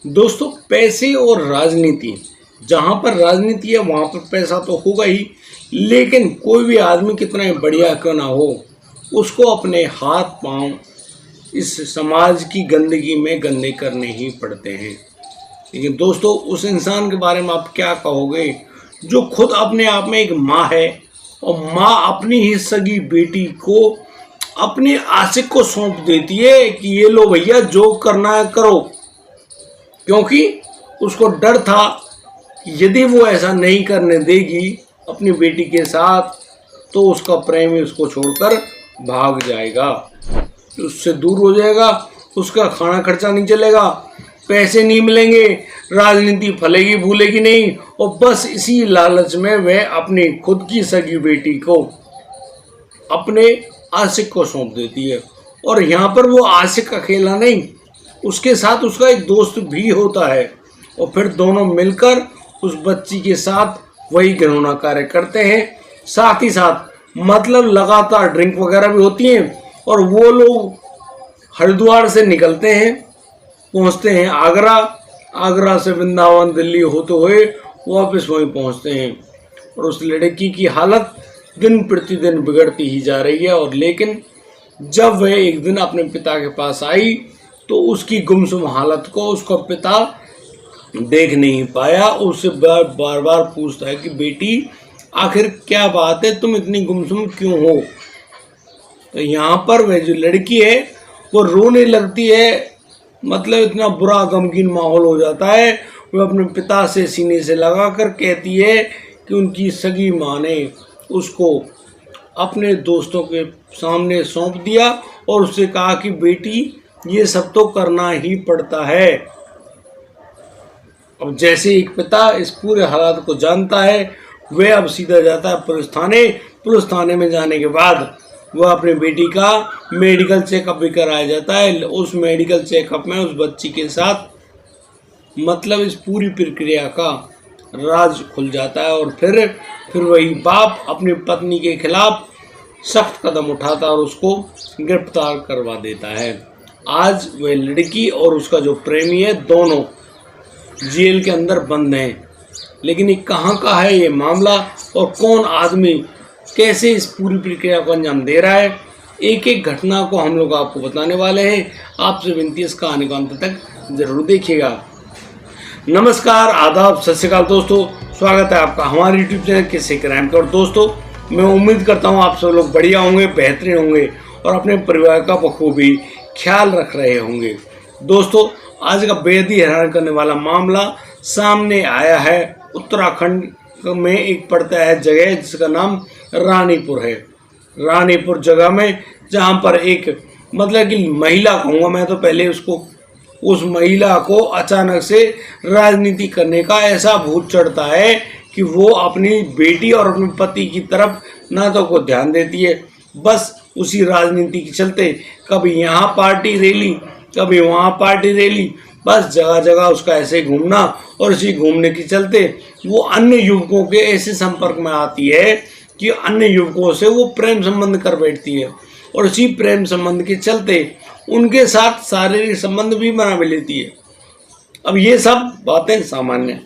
दोस्तों, पैसे और राजनीति, जहाँ पर राजनीति है वहाँ पर पैसा तो होगा ही, लेकिन कोई भी आदमी कितना ही बढ़िया क्यों ना हो, उसको अपने हाथ पांव इस समाज की गंदगी में गंदे करने ही पड़ते हैं। लेकिन दोस्तों, उस इंसान के बारे में आप क्या कहोगे जो खुद अपने आप में एक माँ है और माँ अपनी ही सगी बेटी को अपने आशिक को सौंप देती है कि ये लो भैया, जो करना है करो, क्योंकि उसको डर था कि यदि वो ऐसा नहीं करने देगी अपनी बेटी के साथ तो उसका प्रेमी उसको छोड़कर भाग जाएगा, उससे दूर हो जाएगा, उसका खाना खर्चा नहीं चलेगा, पैसे नहीं मिलेंगे, राजनीति फलेगी भूलेगी नहीं। और बस इसी लालच में वह अपनी खुद की सगी बेटी को अपने आशिक को सौंप देती है। और यहाँ पर वो आशिक अकेला नहीं, उसके साथ उसका एक दोस्त भी होता है और फिर दोनों मिलकर उस बच्ची के साथ वही घिनौना कार्य करते हैं। साथ ही साथ मतलब लगातार ड्रिंक वगैरह भी होती हैं और वो लोग हरिद्वार से निकलते हैं, पहुंचते हैं आगरा, आगरा से वृंदावन दिल्ली होते हुए वापस वहीं पहुंचते हैं। और उस लड़की की हालत दिन प्रतिदिन बिगड़ती ही जा रही है। और लेकिन जब वह एक दिन अपने पिता के पास आई तो उसकी गुमसुम हालत को उसका पिता देख नहीं पाया। उससे बार बार पूछता है कि बेटी, आखिर क्या बात है, तुम इतनी गुमसुम क्यों हो। तो यहाँ पर वह जो लड़की है वो रोने लगती है, मतलब इतना बुरा गमगीन माहौल हो जाता है। वो अपने पिता से सीने से लगा कर कहती है कि उनकी सगी माँ ने उसको अपने दोस्तों के सामने सौंप दिया और उससे कहा कि बेटी, ये सब तो करना ही पड़ता है। अब जैसे एक पिता इस पूरे हालात को जानता है, वह अब सीधा जाता है पुलिस थाने। पुलिस थाने में जाने के बाद वह अपनी बेटी का मेडिकल चेकअप भी कराया जाता है। उस मेडिकल चेकअप में उस बच्ची के साथ मतलब इस पूरी प्रक्रिया का राज खुल जाता है। और फिर वही बाप अपनी पत्नी के खिलाफ सख्त कदम उठाता है और उसको गिरफ्तार करवा देता है। आज वह लड़की और उसका जो प्रेमी है, दोनों जेल के अंदर बंद हैं। लेकिन ये कहाँ का है ये मामला और कौन आदमी कैसे इस पूरी प्रक्रिया को अंजाम दे रहा है, एक एक घटना को हम लोग आपको बताने वाले हैं। आपसे विनती है इस कहानी को अंत तक जरूर देखिएगा। नमस्कार, आदाब, सत श्री अकाल दोस्तों, स्वागत है आपका हमारे यूट्यूब चैनल किस्से क्राइम का। और दोस्तों, मैं उम्मीद करता हूँ आप सब लोग बढ़िया होंगे, बेहतरीन होंगे और अपने परिवार का बखूबी ख्याल रख रहे होंगे। दोस्तों, आज का बेहद ही हैरान करने वाला मामला सामने आया है। उत्तराखंड में एक पड़ता है जगह जिसका नाम रानीपुर है। रानीपुर जगह में जहाँ पर एक मतलब कि महिला कहूँगा मैं तो पहले उसको, उस महिला को अचानक से राजनीति करने का ऐसा भूत चढ़ता है कि वो अपनी बेटी और अपने पति की तरफ ना तो को ध्यान देती है। बस उसी राजनीति के चलते कभी यहाँ पार्टी रैली, कभी वहाँ पार्टी रैली, बस जगह जगह उसका ऐसे घूमना। और इसी घूमने के चलते वो अन्य युवकों के ऐसे संपर्क में आती है कि अन्य युवकों से वो प्रेम संबंध कर बैठती है। और इसी प्रेम संबंध के चलते उनके साथ शारीरिक संबंध भी बना भी लेती है। अब ये सब बातें सामान्य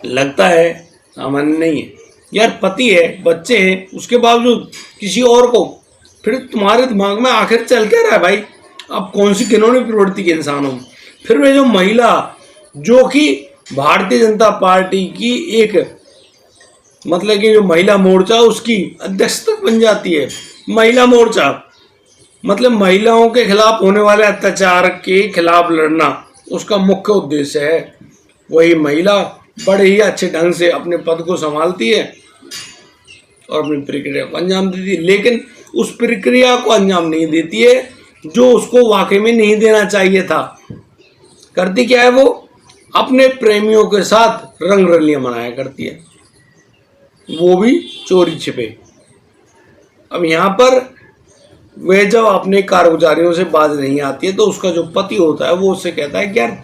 लगता है, सामान्य नहीं है यार। पति है, बच्चे हैं, उसके बावजूद किसी और को, फिर तुम्हारे दिमाग में आखिर चल क्या रहा है भाई? अब कौन सी किन्होंने प्रवृत्ति के इंसान हो? फिर वे जो महिला जो कि भारतीय जनता पार्टी की एक मतलब कि जो महिला मोर्चा उसकी अध्यक्ष तक बन जाती है। महिला मोर्चा मतलब महिलाओं के खिलाफ होने वाले अत्याचार के खिलाफ लड़ना उसका मुख्य उद्देश्य है। वही महिला बड़े ही अच्छे ढंग से अपने पद को संभालती है और अपनी प्रक्रिया को अंजाम देती है, लेकिन उस प्रक्रिया को अंजाम नहीं देती है जो उसको वाकई में नहीं देना चाहिए था। करती क्या है, वो अपने प्रेमियों के साथ रंग रलियां मनाया करती है, वो भी चोरी छिपे। अब यहाँ पर वह जब अपने कारगुजारियों से बाज नहीं आती है तो उसका जो पति होता है वो उससे कहता है कि यार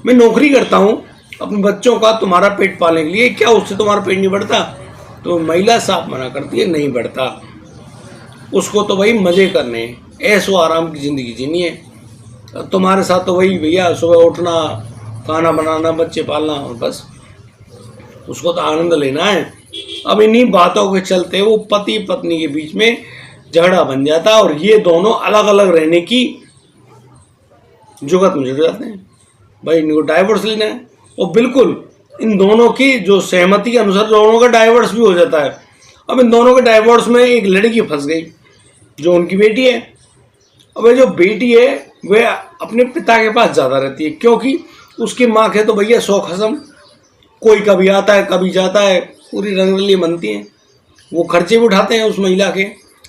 मैं नौकरी करता हूँ अपने बच्चों का, तुम्हारा पेट पालने के लिए, क्या उससे तुम्हारा पेट नहीं बढ़ता? तो महिला साफ मना करती है, नहीं बढ़ता, उसको तो भाई मजे करने हैं, ऐशो आराम की ज़िंदगी जीनी है। तुम्हारे साथ तो वही भैया सुबह उठना, खाना बनाना, बच्चे पालना, और बस उसको तो आनंद लेना है। अब इन्हीं बातों के चलते वो पति पत्नी के बीच में झगड़ा बन जाता है और ये दोनों अलग अलग रहने की जुगत में जुट जाते हैं। भाई इनको डाइवोर्स लेना है, और बिल्कुल इन दोनों की जो सहमति के अनुसार दोनों का डाइवोर्स भी हो जाता है। अब इन दोनों के डाइवोर्स में एक लड़की फंस गई जो उनकी बेटी है। अब जो बेटी है वह अपने पिता के पास ज़्यादा रहती है, क्योंकि उसकी माँ के तो भैया 100 खसम, कोई कभी आता है कभी जाता है, पूरी रंगरलियाँ बनती हैं, वो खर्चे भी उठाते हैं उस महिला के।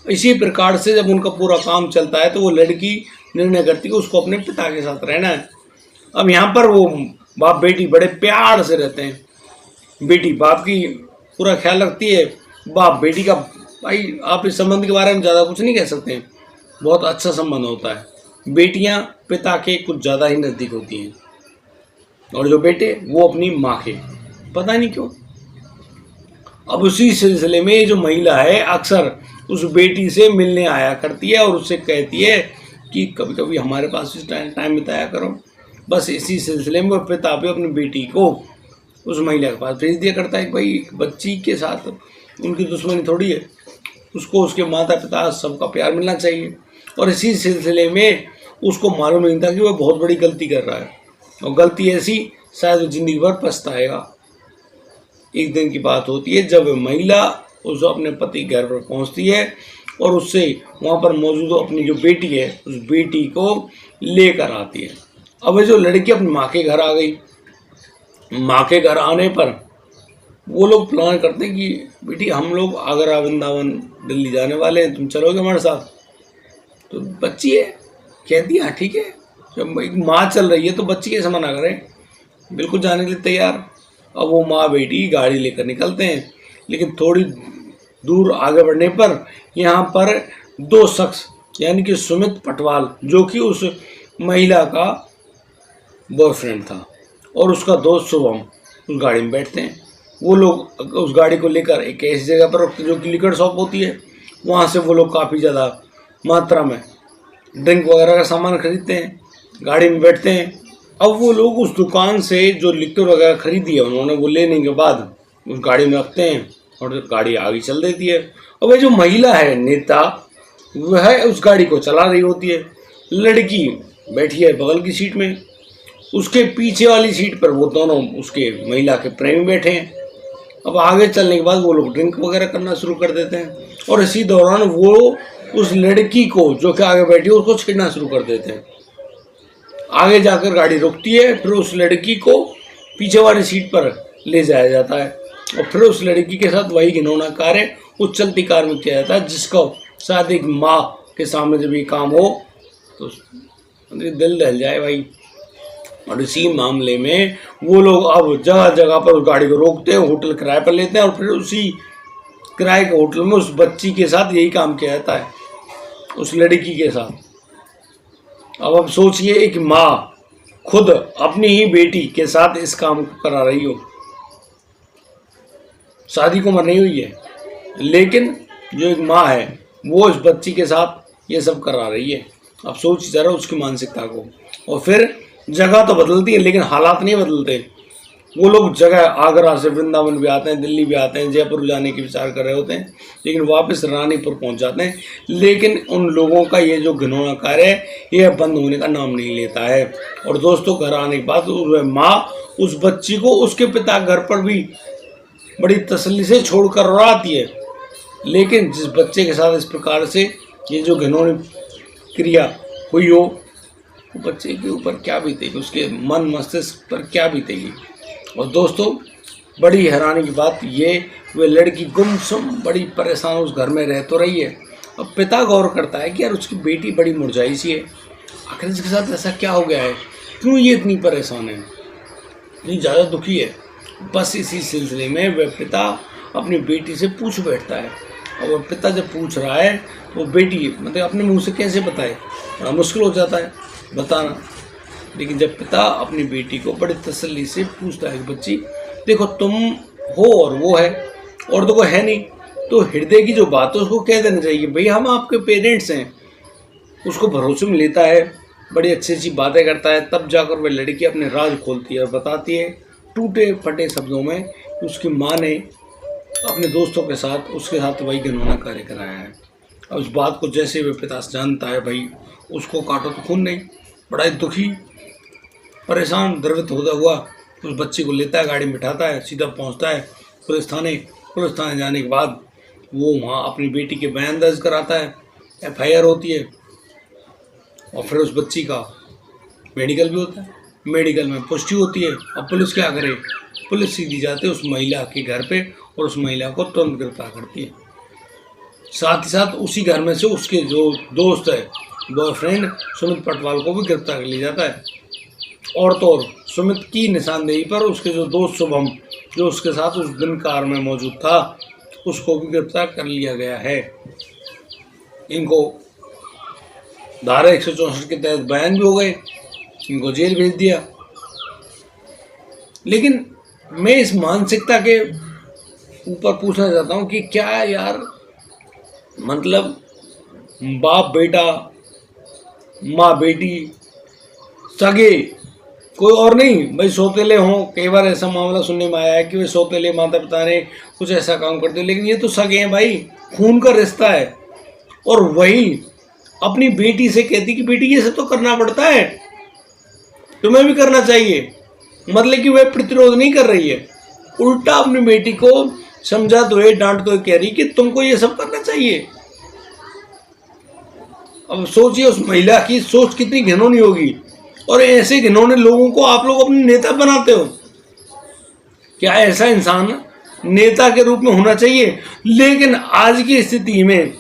इसी प्रकार से जब उनका पूरा काम चलता है तो वो लड़की निर्णय करती है कि उसको अपने पिता के साथ रहना है। अब यहाँ पर वो बाप बेटी बड़े प्यार से रहते हैं। बेटी बाप की पूरा ख्याल रखती है, बाप बेटी का। भाई आप इस संबंध के बारे में ज़्यादा कुछ नहीं कह सकते हैं, बहुत अच्छा संबंध होता है। बेटियाँ पिता के कुछ ज़्यादा ही नज़दीक होती हैं, और जो बेटे वो अपनी माँ के, पता नहीं क्यों। अब उसी सिलसिले में जो महिला है अक्सर उस बेटी से मिलने आया करती है और उससे कहती है कि कभी कभी हमारे पास भी टाइम बिताया करो। बस इसी सिलसिले में पिता भी अपनी बेटी को उस महिला के पास भेज दिया करता है कि भाई बच्ची के साथ उनकी दुश्मनी थोड़ी है, उसको उसके माता पिता सबका प्यार मिलना चाहिए। और इसी सिलसिले में उसको मालूम नहीं था कि वह बहुत बड़ी गलती कर रहा है, और गलती ऐसी शायद वो जिंदगी भर पछताएगा। एक दिन की बात होती है जब महिला उस अपने पति घर पर पहुंचती है और उससे वहां पर मौजूद अपनी जो बेटी है उस बेटी को लेकर आती है। अब जो लड़की अपनी माँ के घर आ गई, माँ के घर आने पर वो लोग प्लान करते हैं कि बेटी हम लोग आगरा, वृंदावन, दिल्ली जाने वाले हैं, तुम चलोगे हमारे साथ? तो बच्ची है, कहती है हाँ ठीक है। जब एक माँ चल रही है तो बच्ची कैसे मना करें, बिल्कुल जाने के लिए तैयार। अब वो माँ बेटी गाड़ी लेकर निकलते हैं, लेकिन थोड़ी दूर आगे बढ़ने पर यहाँ पर दो शख्स यानी कि सुमित पटवाल जो कि उस महिला का बॉयफ्रेंड था और उसका दोस्त शुभम उस गाड़ी में बैठते हैं। वो लोग उस गाड़ी को लेकर एक ऐसी जगह पर रुकते जो कि लिकर शॉप होती है, वहाँ से वो लोग काफ़ी ज़्यादा मात्रा में ड्रिंक वगैरह का सामान खरीदते हैं, गाड़ी में बैठते हैं। अब वो लोग उस दुकान से जो लिक्विड वगैरह खरीदी है उन्होंने, वो लेने के बाद उस गाड़ी में रखते हैं और गाड़ी आगे चल देती है। और वह जो महिला है नेता, वह उस गाड़ी को चला रही होती है। लड़की बैठी है बगल की सीट में, उसके पीछे वाली सीट पर वो दोनों उसके महिला के प्रेमी बैठे हैं। अब आगे चलने के बाद वो लोग ड्रिंक वगैरह करना शुरू कर देते हैं और इसी दौरान वो उस लड़की को जो कि आगे बैठी है उसको छेड़ना शुरू कर देते हैं। आगे जाकर गाड़ी रुकती है, फिर उस लड़की को पीछे वाली सीट पर ले जाया जाता है और फिर उस लड़की के साथ वही घिनौना कार्य उस चलती कार में किया जाता है, जिसको शायद एक माँ के सामने जब ये काम हो तो दिल दहल जाए भाई। और इसी मामले में वो लोग अब जगह जगह पर उस गाड़ी को रोकते हैं, होटल किराए पर लेते हैं और फिर उसी किराए के होटल में उस बच्ची के साथ यही काम किया जाता है, उस लड़की के साथ। अब सोचिए एक माँ खुद अपनी ही बेटी के साथ इस काम को करा रही हो, शादी को उम्र नहीं हुई है, लेकिन जो एक माँ है वो इस बच्ची के साथ ये सब करा रही है। अब सोच जरा उसकी मानसिकता को। और फिर जगह तो बदलती है लेकिन हालात नहीं बदलते। वो लोग जगह आगरा से वृंदावन भी आते हैं, दिल्ली भी आते हैं, जयपुर जाने की विचार कर रहे होते हैं, लेकिन वापस रानीपुर पहुंच जाते हैं। लेकिन उन लोगों का ये जो घिनौना कार्य है यह बंद होने का नाम नहीं लेता है। और दोस्तों घर आने के बाद वह माँ उस बच्ची को उसके पिता घर पर भी बड़ी तसल्ली से छोड़कर आती है। लेकिन जिस बच्चे के साथ इस प्रकार से ये जो घिनौनी क्रिया हुई हो, वो बच्चे के ऊपर क्या बीतेगी, उसके मन मस्तिष्क पर क्या बीतेगी। और दोस्तों बड़ी हैरानी की बात ये, वे लड़की गुमसुम बड़ी परेशान उस घर में रह तो रही है। अब पिता गौर करता है कि यार उसकी बेटी बड़ी मुरझाई सी है, आखिर इसके साथ ऐसा क्या हो गया है, क्यों ये इतनी परेशान है, इतनी ज़्यादा दुखी है। बस इसी सिलसिले में वह पिता अपनी बेटी से पूछ बैठता है। और वह पिता जब पूछ रहा है वो बेटी मतलब अपने मुंह से कैसे बताए, बड़ा मुश्किल हो जाता है बताना। लेकिन जब पिता अपनी बेटी को बड़ी तसल्ली से पूछता है कि बच्ची देखो तुम हो और वो है और तो कोई है नहीं, तो हृदय की जो बात है उसको कह देना चाहिए, भाई हम आपके पेरेंट्स हैं। उसको भरोसे में लेता है, बड़ी अच्छी अच्छी बातें करता है, तब जाकर वह लड़की अपने राज खोलती है और बताती है टूटे फटे शब्दों में कि उसकी माँ ने अपने दोस्तों के साथ उसके साथ वही घिनौना कार्य कराया है। अब उस बात को जैसे वह पिता जानता है, भाई उसको काटो तो खून नहीं, बड़ा ही दुखी परेशान द्रवित होता हुआ उस बच्चे को लेता है, गाड़ी में बिठाता है, सीधा पहुंचता है पुलिस थाने। पुलिस थाने जाने के बाद वो वहाँ अपनी बेटी के बयान दर्ज कराता है, FIR होती है और फिर उस बच्ची का मेडिकल भी होता है। मेडिकल में पुष्टि होती है। अब पुलिस क्या करे, पुलिस सीधी जाती है उस महिला के घर पे और उस महिला को तुरंत गिरफ्तार करती है। साथ ही साथ उसी घर में से उसके जो दोस्त है, बॉयफ्रेंड सुमित पटवाल को भी गिरफ्तार कर लिया जाता है। और तो और सुमित की निशानदेही पर उसके जो दोस्त शुभम, जो उसके साथ उस दिन कार में मौजूद था, उसको भी गिरफ्तार कर लिया गया है। इनको धारा 164 के तहत बयान भी हो गए, इनको जेल भेज दिया। लेकिन मैं इस मानसिकता के ऊपर पूछना चाहता हूँ कि क्या यार, मतलब बाप बेटा, माँ बेटी, सगे, कोई और नहीं, भाई सौतेले हों। कई बार ऐसा मामला सुनने में आया है कि वे सौतेले माता पिता ने कुछ ऐसा काम करते हो, लेकिन ये तो सगे हैं भाई, खून का रिश्ता है। और वही अपनी बेटी से कहती कि बेटी ये सब तो करना पड़ता है, तुम्हें भी करना चाहिए। मतलब कि वह प्रतिरोध नहीं कर रही है, उल्टा अपनी बेटी को समझाते हुए डांटते हुए कह रही कि तुमको ये सब करना चाहिए। अब सोचिए उस महिला की सोच कितनी घिनौनी होगी। और ऐसे घिनौने लोगों को आप लोग अपने नेता बनाते हो। क्या ऐसा इंसान नेता के रूप में होना चाहिए? लेकिन आज की स्थिति में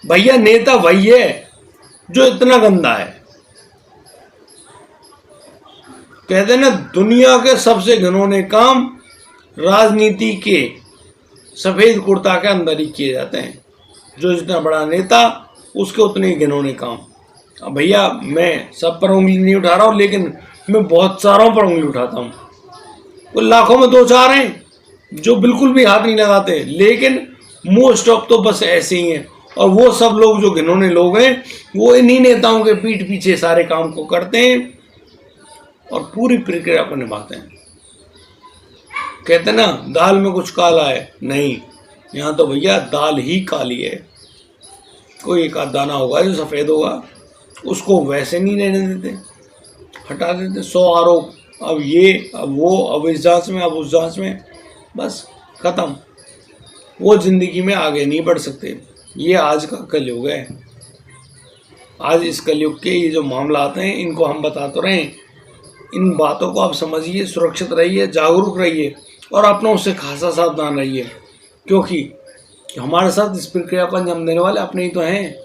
भैया नेता वही है जो इतना गंदा है। कहते हैं ना, दुनिया के सबसे घिनौने काम राजनीति के सफेद कुर्ता के अंदर ही किए जाते हैं। जो जितना बड़ा नेता उसके उतने ही घिनौने काम। अब भैया मैं सब पर उंगली नहीं उठा रहा हूँ, लेकिन मैं बहुत सारों पर उंगली उठाता हूँ। वो लाखों में 2-4 हैं जो बिल्कुल भी हाथ नहीं लगाते, लेकिन मोस्ट ऑफ तो बस ऐसे ही हैं। और वो सब लोग जो घिनौने लोग हैं वो इन्हीं नेताओं के पीठ पीछे सारे काम को करते हैं और पूरी प्रक्रिया को निभाते हैं। कहते ना दाल में कुछ काला है, नहीं, यहाँ तो भैया दाल ही काली है। कोई एक आध दाना होगा जो सफ़ेद होगा, उसको वैसे नहीं रहने देते, हटा देते। 100 आरोप, अब ये अब वो, अब इस जांच में, अब उस जांच में, बस ख़त्म। वो ज़िंदगी में आगे नहीं बढ़ सकते। ये आज का कलयुग है। आज इस कलयुग के ये जो मामला आते हैं इनको हम बता तो रहे हैं। इन बातों को आप समझिए, सुरक्षित रहिए, जागरूक रहिए और अपनों से खासा सावधान रहिए, क्योंकि हमारे साथ इस प्रक्रिया को अंजाम देने वाले अपने ही तो हैं।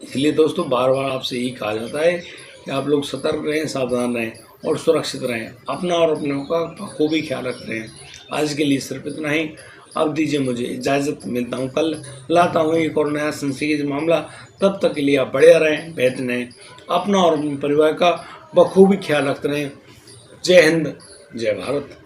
इसलिए दोस्तों बार बार आपसे यही कहा जाता है कि आप लोग सतर्क रहें, सावधान रहें और सुरक्षित रहें, अपना और अपनों का खूबी ख्याल रखते रहें। आज के लिए सिर्फ इतना ही। अब दीजिए मुझे इजाज़त, मिलता हूँ कल, लाता हूँ एक और नया संदिग्ध मामला। तब तक के लिए आप बढ़िया रहें, बेहतर रहें, अपना और अपने परिवार का बखूबी ख्याल रखते रहें। जय हिंद, जय भारत।